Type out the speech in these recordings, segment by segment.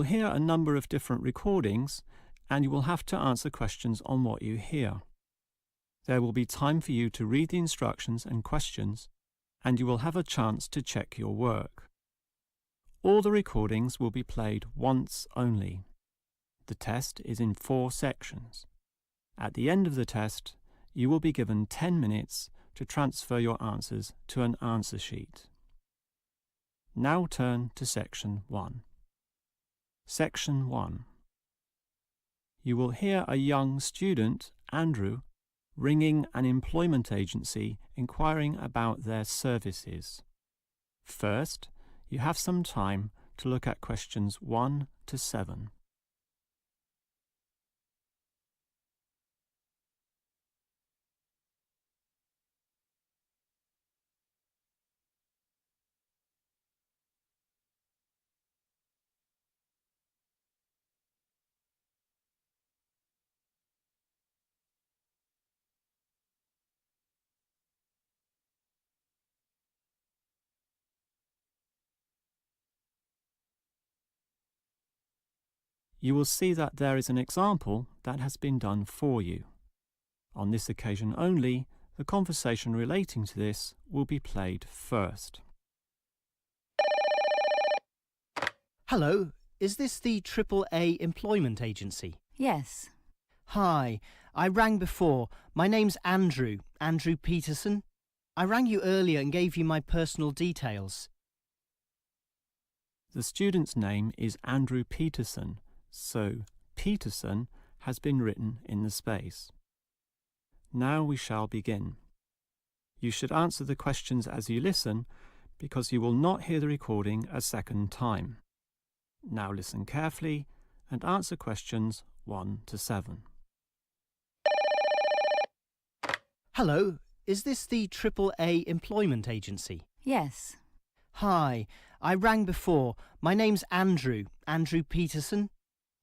will hear a number of different recordings, and you will have to answer questions on what you hear. There will be time for you to read the instructions and questions, and you will have a chance to check your work. All the recordings will be played once only. The test is in 4 sections. At the end of the test, you will be given 10 minutes to transfer your answers to an answer sheet. Now turn to Section 1. Section 1. You will hear a young student, Andrew, ringing an employment agency inquiring about their services. First, you have some time to look at questions 1 to 7. You will see that there is an example that has been done for you. On this occasion only, the conversation relating to this will be played first. Hello, is this the AAA employment agency? Yes. Hi, I rang before. My name's Andrew Peterson. I rang you earlier and gave you my personal details. The student's name is Andrew Peterson, so Peterson has been written in the space. Now we shall begin. You should answer the questions as you listen, because you will not hear the recording a second time. Now listen carefully and answer questions 1 to 7. Hello, is this the AAA employment agency? Yes. Hi, I rang before. My name's Andrew Peterson.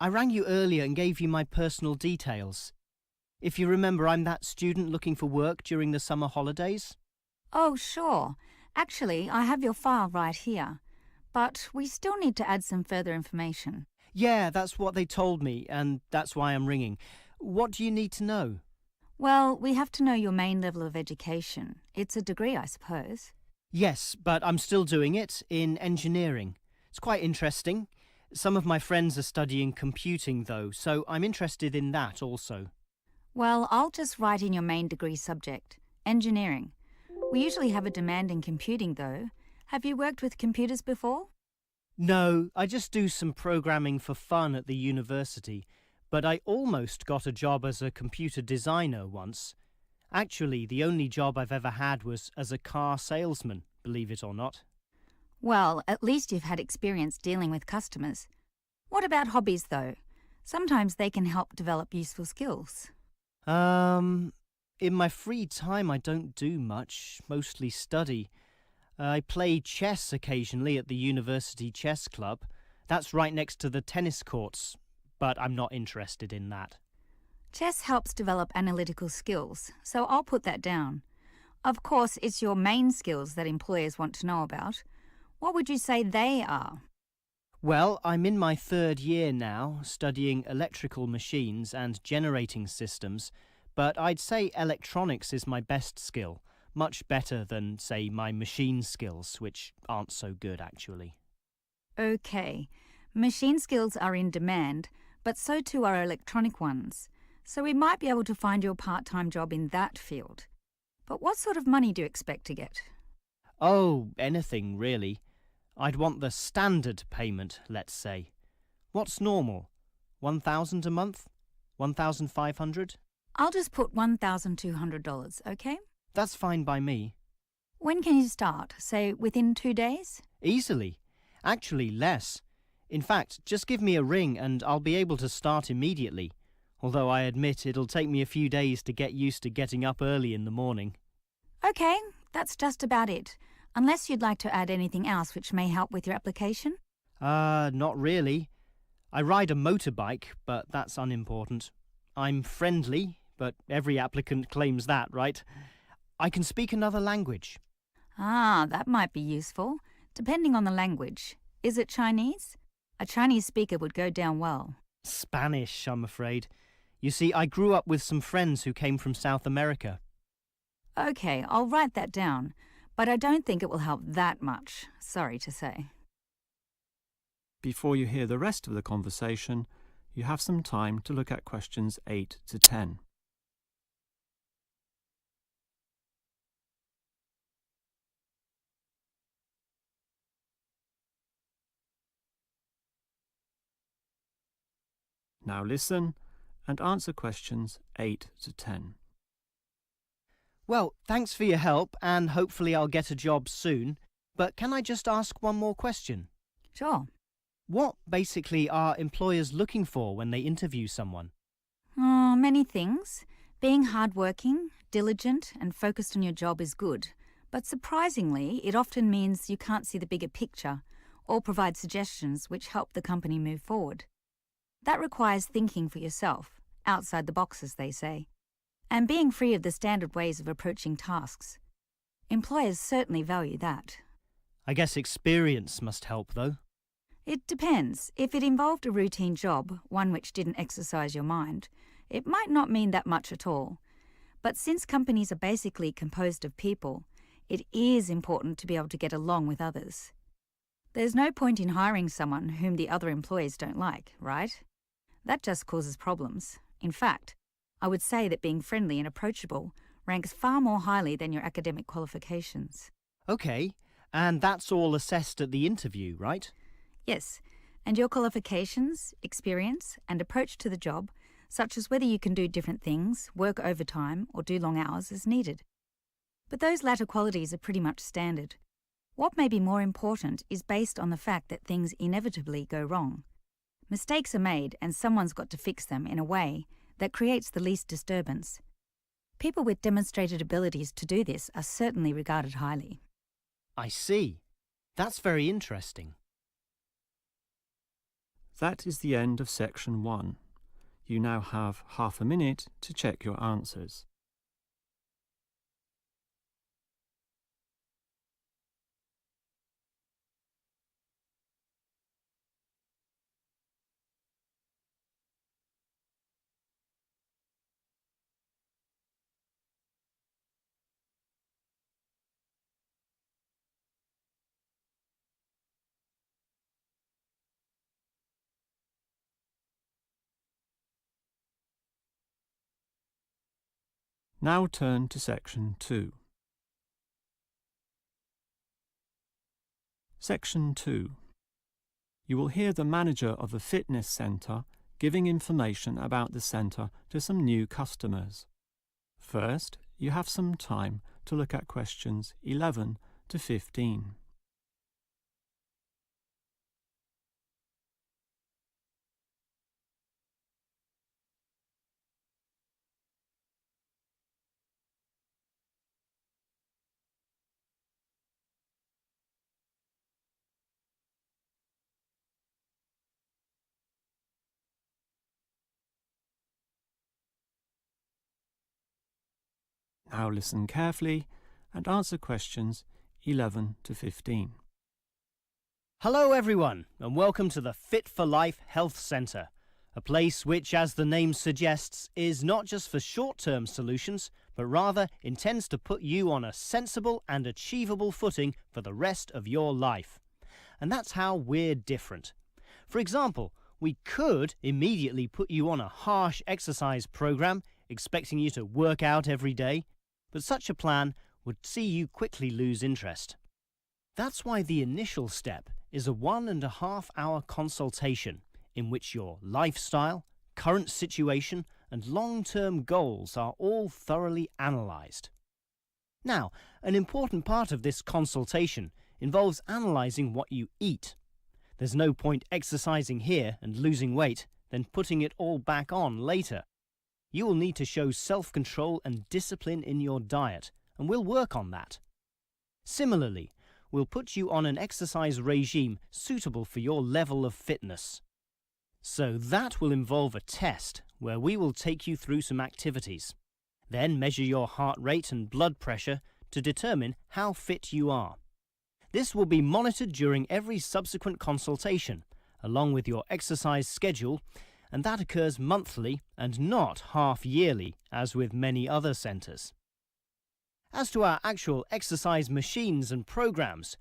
I rang you earlier and gave you my personal details. If you remember, I'm that student looking for work during the summer holidays. Oh, sure. Actually, I have your file right here. But we still need to add some further information. Yeah, that's what they told me, and that's why I'm ringing. What do you need to know? Well, we have to know your main level of education. It's a degree, I suppose. Yes, but I'm still doing it in engineering. It's quite interesting. Some of my friends are studying computing, though, so I'm interested in that also. Well, I'll just write in your main degree subject, engineering. We usually have a demand in computing, though. Have you worked with computers before? No, I just do some programming for fun at the university, but I almost got a job as a computer designer once. Actually, the only job I've ever had was as a car salesman, believe it or not. Well, at least you've had experience dealing with customers. What about hobbies, though? Sometimes they can help develop useful skills. In my free time I don't do much, mostly study. I play chess occasionally at the university chess club. That's right next to the tennis courts, but I'm not interested in that. Chess helps develop analytical skills, so I'll put that down. Of course, it's your main skills that employers want to know about. What would you say they are? Well, I'm in my 3rd year now, studying electrical machines and generating systems, but I'd say electronics is my best skill, much better than, say, my machine skills, which aren't so good, actually. Okay, machine skills are in demand, but so too are electronic ones, so we might be able to find you a part-time job in that field. But what sort of money do you expect to get? Oh, anything, really. I'd want the standard payment, let's say. What's normal? 1,000 a month? 1,500? I'll just put $1,200, okay? That's fine by me. When can you start? Say, within 2 days? Easily. Actually, less. In fact, just give me a ring and I'll be able to start immediately. Although I admit it'll take me a few days to get used to getting up early in the morning. Okay, that's just about it. Unless you'd like to add anything else which may help with your application? Not really. I ride a motorbike, but that's unimportant. I'm friendly, but every applicant claims that, right? I can speak another language. Ah, that might be useful, depending on the language. Is it Chinese? A Chinese speaker would go down well. Spanish, I'm afraid. You see, I grew up with some friends who came from South America. Okay, I'll write that down, but I don't think it will help that much, sorry to say. Before you hear the rest of the conversation, you have some time to look at questions 8 to 10. Now listen and answer questions 8 to 10. Well, thanks for your help, and hopefully I'll get a job soon. But can I just ask one more question? Sure. What basically are employers looking for when they interview someone? Oh, many things. Being hardworking, diligent, and focused on your job is good. But surprisingly, it often means you can't see the bigger picture or provide suggestions which help the company move forward. That requires thinking for yourself, outside the box, as they say, and being free of the standard ways of approaching tasks. Employers certainly value that. I guess experience must help, though. It depends. If it involved a routine job, one which didn't exercise your mind, it might not mean that much at all. But since companies are basically composed of people, it is important to be able to get along with others. There's no point in hiring someone whom the other employees don't like, right? That just causes problems. In fact, I would say that being friendly and approachable ranks far more highly than your academic qualifications. Okay, and that's all assessed at the interview, right? Yes, and your qualifications, experience, and approach to the job, such as whether you can do different things, work overtime, or do long hours, is needed. But those latter qualities are pretty much standard. What may be more important is based on the fact that things inevitably go wrong. Mistakes are made, and someone's got to fix them in a way that creates the least disturbance. People with demonstrated abilities to do this are certainly regarded highly. I see. That's very interesting. That is the end of section 1. You now have half a minute to check your answers. Now turn to section 2. Section 2. You will hear the manager of a fitness centre giving information about the centre to some new customers. First, you have some time to look at questions 11 to 15. Now listen carefully and answer questions 11 to 15. Hello everyone, and welcome to the Fit for Life Health Centre, a place which, as the name suggests, is not just for short-term solutions, but rather intends to put you on a sensible and achievable footing for the rest of your life. And that's how we're different. For example, we could immediately put you on a harsh exercise program, expecting you to work out every day, but such a plan would see you quickly lose interest. That's why the initial step is a 1.5 hour consultation in which your lifestyle, current situation, and long-term goals are all thoroughly analysed. Now, an important part of this consultation involves analysing what you eat. There's no point exercising here and losing weight, then putting it all back on later. You will need to show self-control and discipline in your diet, and we'll work on that. Similarly, we'll put you on an exercise regime suitable for your level of fitness. So that will involve a test where we will take you through some activities, then measure your heart rate and blood pressure to determine how fit you are. This will be monitored during every subsequent consultation, along with your exercise schedule, and that occurs monthly and not half-yearly, as with many other centres. As to our actual exercise machines and programs,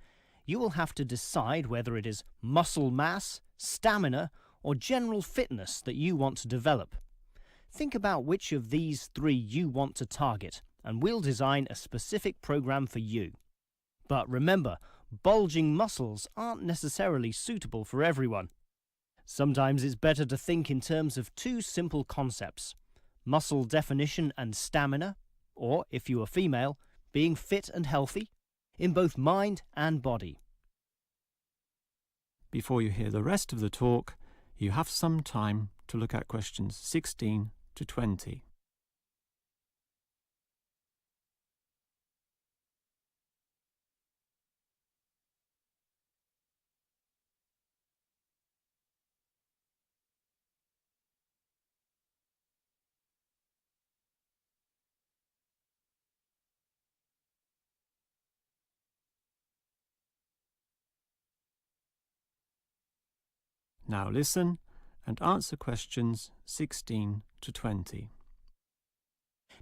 you will have to decide whether it is muscle mass, stamina, or general fitness that you want to develop. Think about which of these three you want to target, and we'll design a specific program for you. But remember, bulging muscles aren't necessarily suitable for everyone. Sometimes it's better to think in terms of two simple concepts: muscle definition and stamina, or, if you are female, being fit and healthy, in both mind and body. Before you hear the rest of the talk, you have some time to look at questions 16 to 20. Now listen and answer questions 16 to 20.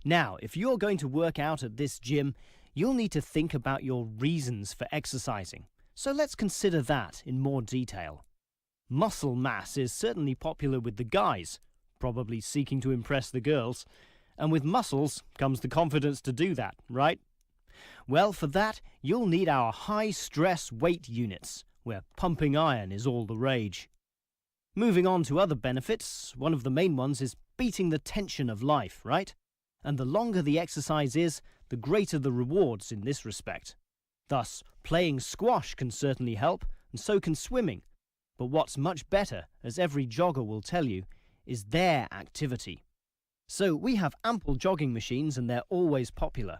Now, if you're going to work out at this gym, you'll need to think about your reasons for exercising. So let's consider that in more detail. Muscle mass is certainly popular with the guys, probably seeking to impress the girls. And with muscles comes the confidence to do that, right? Well, for that, you'll need our high-stress weight units, where pumping iron is all the rage. Moving on to other benefits, one of the main ones is beating the tension of life, right? And the longer the exercise is, the greater the rewards in this respect. Thus, playing squash can certainly help, and so can swimming. But what's much better, as every jogger will tell you, is their activity. So we have ample jogging machines and they're always popular.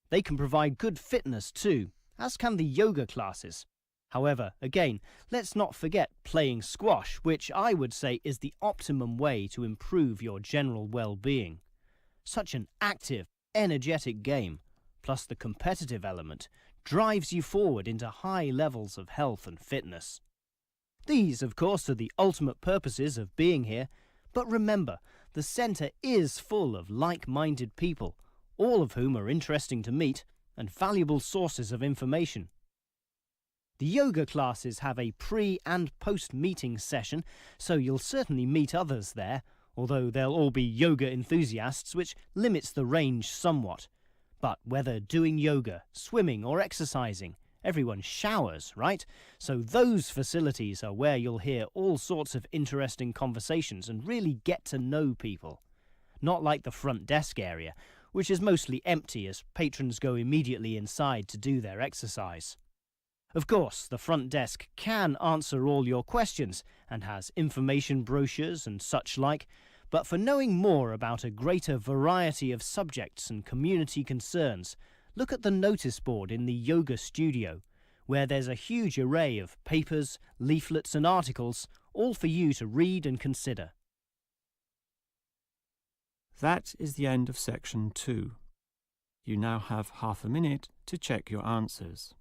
They can provide good fitness too, as can the yoga classes. However, again, let's not forget playing squash, which I would say is the optimum way to improve your general well-being. Such an active, energetic game, plus the competitive element, drives you forward into high levels of health and fitness. These, of course, are the ultimate purposes of being here, but remember, the centre is full of like-minded people, all of whom are interesting to meet and valuable sources of information. The yoga classes have a pre- and post-meeting session, so you'll certainly meet others there, although they'll all be yoga enthusiasts, which limits the range somewhat. But whether doing yoga, swimming or exercising, everyone showers, right? So those facilities are where you'll hear all sorts of interesting conversations and really get to know people. Not like the front desk area, which is mostly empty as patrons go immediately inside to do their exercise. Of course, the front desk can answer all your questions and has information brochures and such like, but for knowing more about a greater variety of subjects and community concerns, look at the notice board in the yoga studio, where there's a huge array of papers, leaflets and articles, all for you to read and consider. That is the end of section 2. You now have half a minute to check your answers.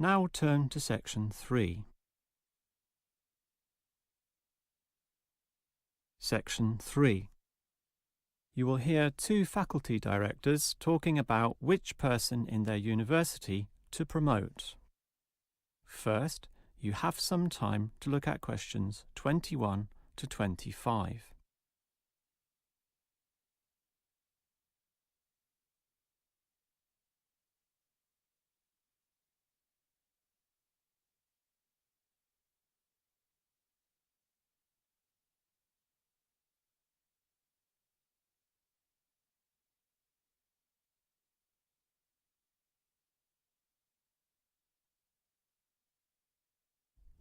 Now turn to section 3. Section 3. You will hear two faculty directors talking about which person in their university to promote. First, you have some time to look at questions 21 to 25.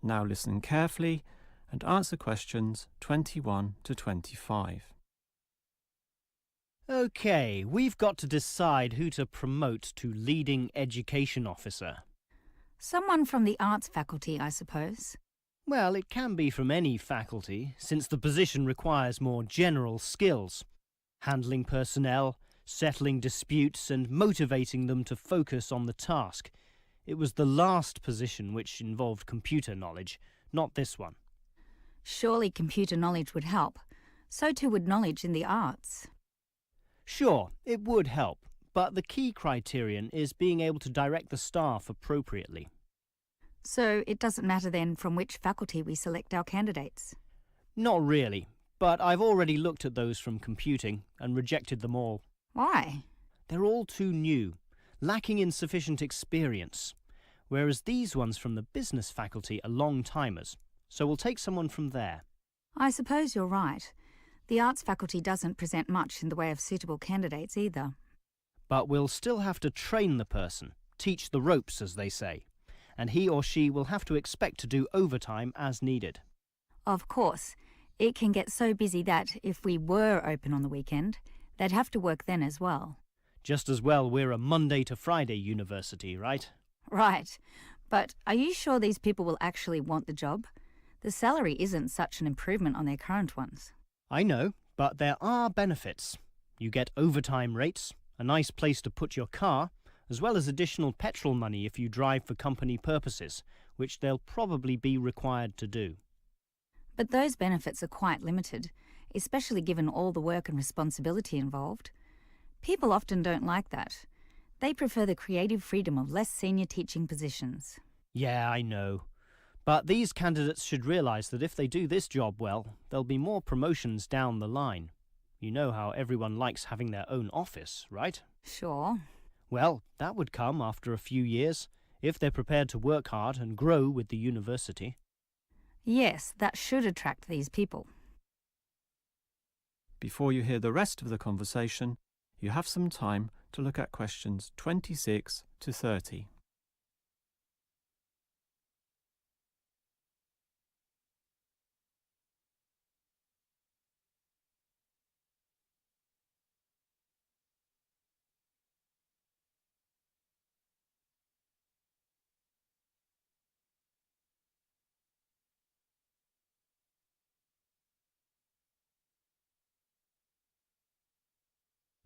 Now listen carefully and answer questions 21 to 25. OK, we've got to decide who to promote to leading education officer. Someone from the arts faculty, I suppose. Well, it can be from any faculty, since the position requires more general skills. Handling personnel, settling disputes and motivating them to focus on the task. It was the last position which involved computer knowledge, not this one. Surely computer knowledge would help. So too would knowledge in the arts. Sure, it would help, but the key criterion is being able to direct the staff appropriately. So it doesn't matter then from which faculty we select our candidates? Not really, but I've already looked at those from computing and rejected them all. Why? They're all too new, lacking in sufficient experience, whereas these ones from the business faculty are long-timers, so we'll take someone from there. I suppose you're right. The arts faculty doesn't present much in the way of suitable candidates either. But we'll still have to train the person, teach the ropes, as they say, and he or she will have to expect to do overtime as needed. Of course, it can get so busy that if we were open on the weekend, they'd have to work then as well. Just as well we're a Monday to Friday university, right? Right. But are you sure these people will actually want the job? The salary isn't such an improvement on their current ones. I know, but there are benefits. You get overtime rates, a nice place to put your car, as well as additional petrol money if you drive for company purposes, which they'll probably be required to do. But those benefits are quite limited, especially given all the work and responsibility involved. People often don't like that. They prefer the creative freedom of less senior teaching positions. Yeah, I know. But these candidates should realise that if they do this job well, there'll be more promotions down the line. You know how everyone likes having their own office, right? Sure. Well, that would come after a few years, if they're prepared to work hard and grow with the university. Yes, that should attract these people. Before you hear the rest of the conversation, you have some time to look at questions 26 to 30.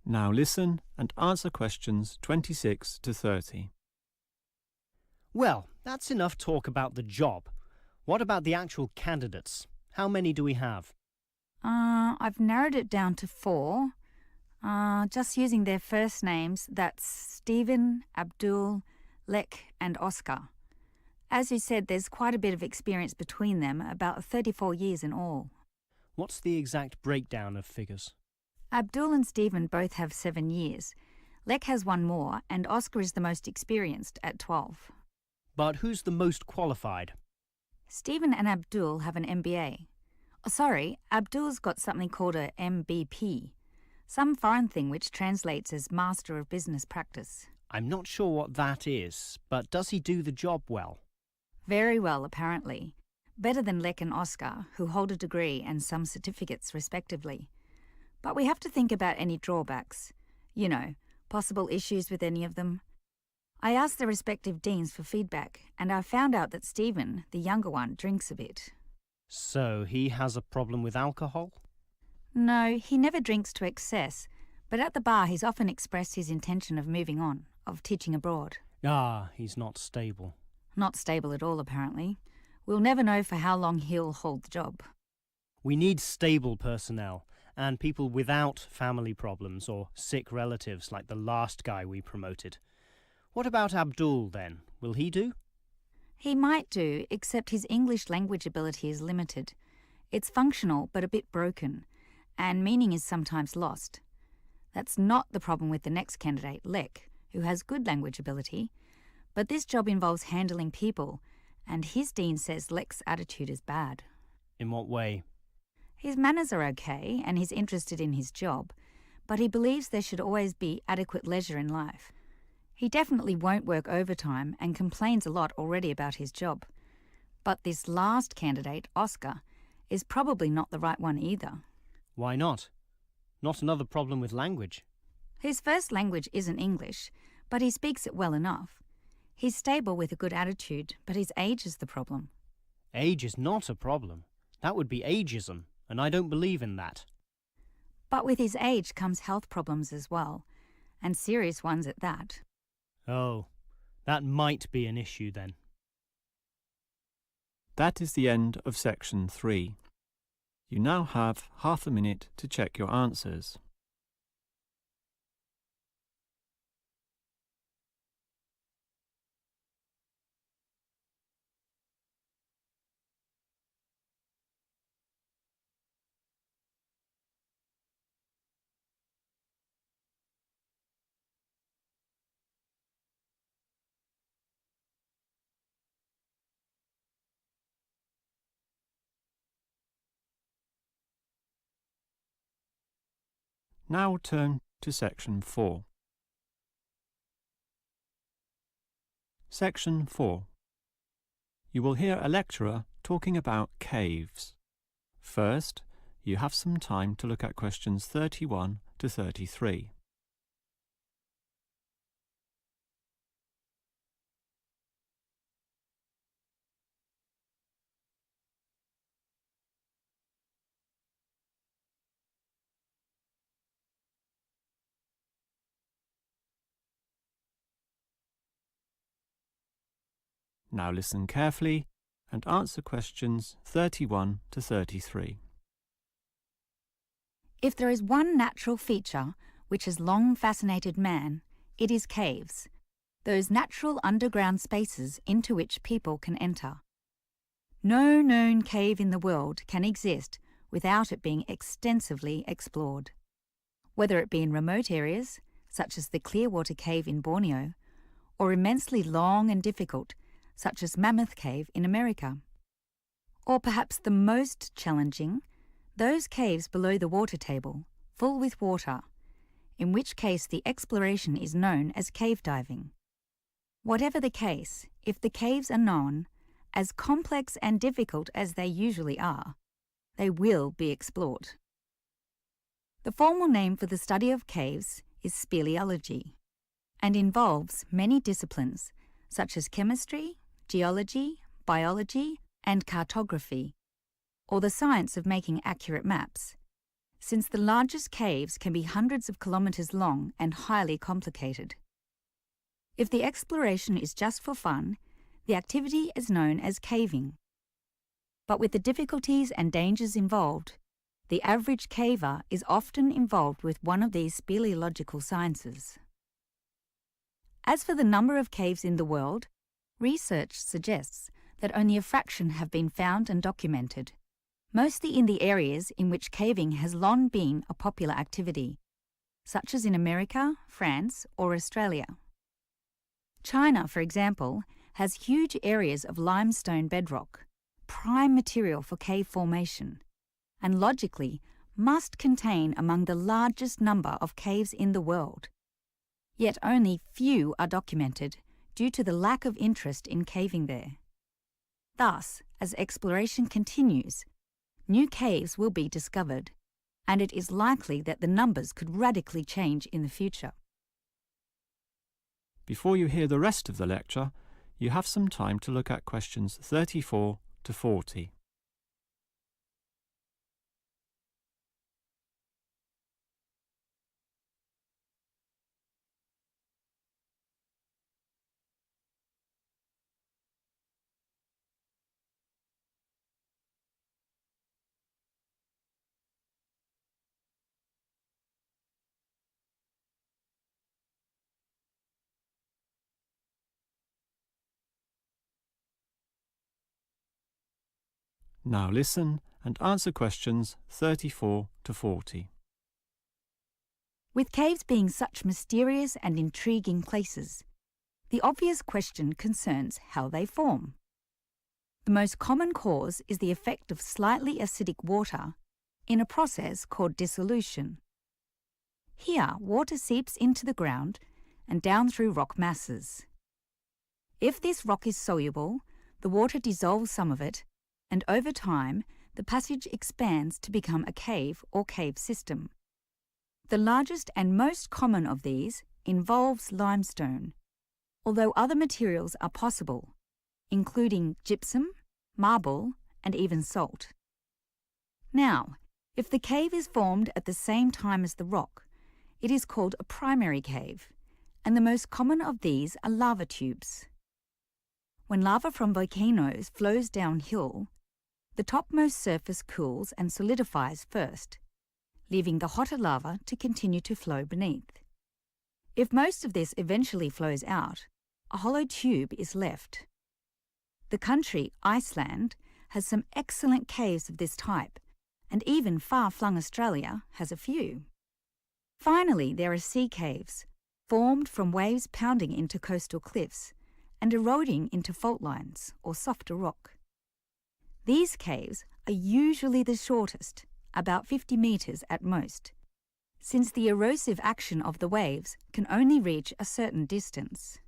Now listen and answer questions 26 to 30. Well, that's enough talk about the job. What about the actual candidates? How many do we have? I've narrowed it down to 4. Just using their first names, that's Stephen, Abdul, Lek and Oscar. As you said, there's quite a bit of experience between them, about 34 years in all. What's the exact breakdown of figures? Abdul and Stephen both have 7 years. Lek has 1 more, and Oscar is the most experienced at 12. But who's the most qualified? Stephen and Abdul have an MBA. Oh, sorry, Abdul's got something called a MBP, some foreign thing which translates as Master of Business Practice. I'm not sure what that is, but does he do the job well? Very well, apparently. Better than Lek and Oscar, who hold a degree and some certificates respectively. But we have to think about any drawbacks. You know, possible issues with any of them. I asked the respective deans for feedback, and I found out that Stephen, the younger one, drinks a bit. So he has a problem with alcohol? No, he never drinks to excess, but at the bar he's often expressed his intention of moving on, of teaching abroad. Ah, he's not stable. Not stable at all, apparently. We'll never know for how long he'll hold the job. We need stable personnel, and people without family problems or sick relatives like the last guy we promoted. What about Abdul, then? Will he do? He might do, except his English language ability is limited. It's functional, but a bit broken, and meaning is sometimes lost. That's not the problem with the next candidate, Lek, who has good language ability, but this job involves handling people, and his dean says Lek's attitude is bad. In what way? His manners are okay, and he's interested in his job, but he believes there should always be adequate leisure in life. He definitely won't work overtime and complains a lot already about his job. But this last candidate, Oscar, is probably not the right one either. Why not? Not another problem with language. His first language isn't English, but he speaks it well enough. He's stable with a good attitude, but his age is the problem. Age is not a problem. That would be ageism, and I don't believe in that. But with his age comes health problems as well, and serious ones at that. Oh, that might be an issue then. That is the end of section 3. You now have half a minute to check your answers. Now turn to section 4. Section 4. You will hear a lecturer talking about caves. First, you have some time to look at questions 31 to 33. Now listen carefully and answer questions 31 to 33. If there is one natural feature which has long fascinated man, it is caves, those natural underground spaces into which people can enter. No known cave in the world can exist without it being extensively explored. Whether it be in remote areas, such as the Clearwater Cave in Borneo, or immensely long and difficult, such as Mammoth Cave in America. Or perhaps the most challenging, those caves below the water table, full with water, in which case the exploration is known as cave diving. Whatever the case, if the caves are known, as complex and difficult as they usually are, they will be explored. The formal name for the study of caves is speleology, and involves many disciplines such as chemistry, geology, biology, and cartography, or the science of making accurate maps, since the largest caves can be hundreds of kilometres long and highly complicated. If the exploration is just for fun, the activity is known as caving. But with the difficulties and dangers involved, the average caver is often involved with one of these speleological sciences. As for the number of caves in the world, research suggests that only a fraction have been found and documented, mostly in the areas in which caving has long been a popular activity, such as in America, France, or Australia. China, for example, has huge areas of limestone bedrock, prime material for cave formation, and logically must contain among the largest number of caves in the world. Yet only few are documented due to the lack of interest in caving there. Thus, as exploration continues, new caves will be discovered, and it is likely that the numbers could radically change in the future. Before you hear the rest of the lecture, you have some time to look at questions 34 to 40. Now listen and answer questions 34 to 40. With caves being such mysterious and intriguing places, the obvious question concerns how they form. The most common cause is the effect of slightly acidic water in a process called dissolution. Here, water seeps into the ground and down through rock masses. If this rock is soluble, the water dissolves some of it, and over time, the passage expands to become a cave or cave system. The largest and most common of these involves limestone, although other materials are possible, including gypsum, marble, and even salt. Now, if the cave is formed at the same time as the rock, it is called a primary cave, and the most common of these are lava tubes. When lava from volcanoes flows downhill, the topmost surface cools and solidifies first, leaving the hotter lava to continue to flow beneath. If most of this eventually flows out, a hollow tube is left. The country, Iceland, has some excellent caves of this type, and even far-flung Australia has a few. Finally, there are sea caves, formed from waves pounding into coastal cliffs and eroding into fault lines or softer rock. These caves are usually the shortest, about 50 metres at most, since the erosive action of the waves can only reach a certain distance.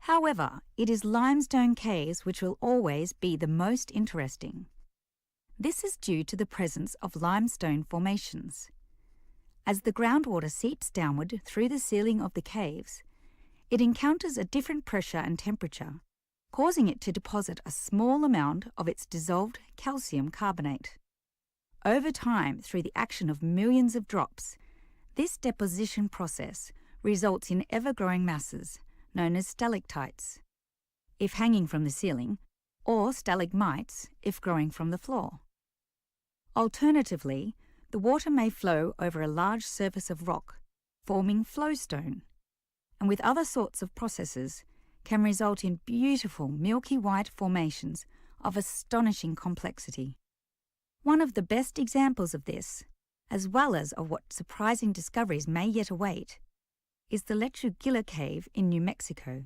However, it is limestone caves which will always be the most interesting. This is due to the presence of limestone formations. As the groundwater seeps downward through the ceiling of the caves, it encounters a different pressure and temperature, causing it to deposit a small amount of its dissolved calcium carbonate. Over time, through the action of millions of drops, this deposition process results in ever-growing masses, known as stalactites, if hanging from the ceiling, or stalagmites, if growing from the floor. Alternatively, the water may flow over a large surface of rock, forming flowstone, and with other sorts of processes, can result in beautiful milky white formations of astonishing complexity. One of the best examples of this, as well as of what surprising discoveries may yet await, is the Lechuguilla Cave in New Mexico.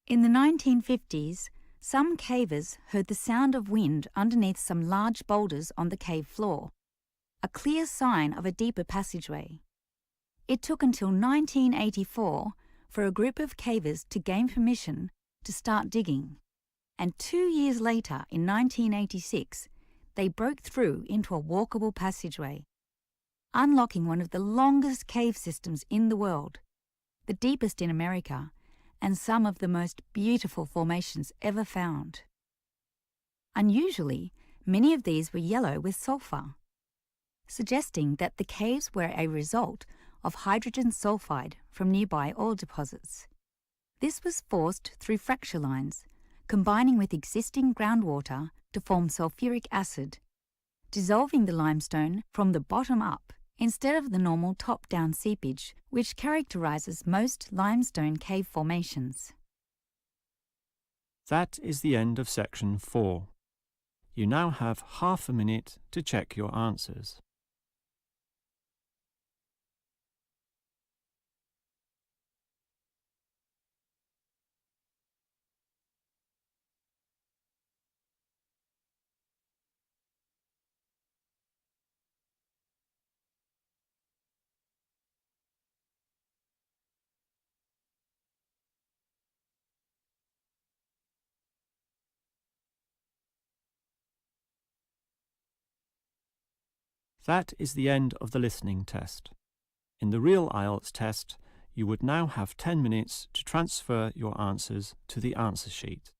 In the 1950s, some cavers heard the sound of wind underneath some large boulders on the cave floor, a clear sign of a deeper passageway. It took until 1984 for a group of cavers to gain permission to start digging, and 2 years later, in 1986, they broke through into a walkable passageway, unlocking one of the longest cave systems in the world, the deepest in America, and some of the most beautiful formations ever found. Unusually, many of these were yellow with sulfur, suggesting that the caves were a result of hydrogen sulfide from nearby oil deposits. This was forced through fracture lines, combining with existing groundwater to form sulfuric acid, dissolving the limestone from the bottom up instead of the normal top-down seepage, which characterizes most limestone cave formations. That is the end of section 4. You now have half a minute to check your answers. That is the end of the listening test. In the real Ielts test, you would now have 10 minutes to transfer your answers to the answer sheet.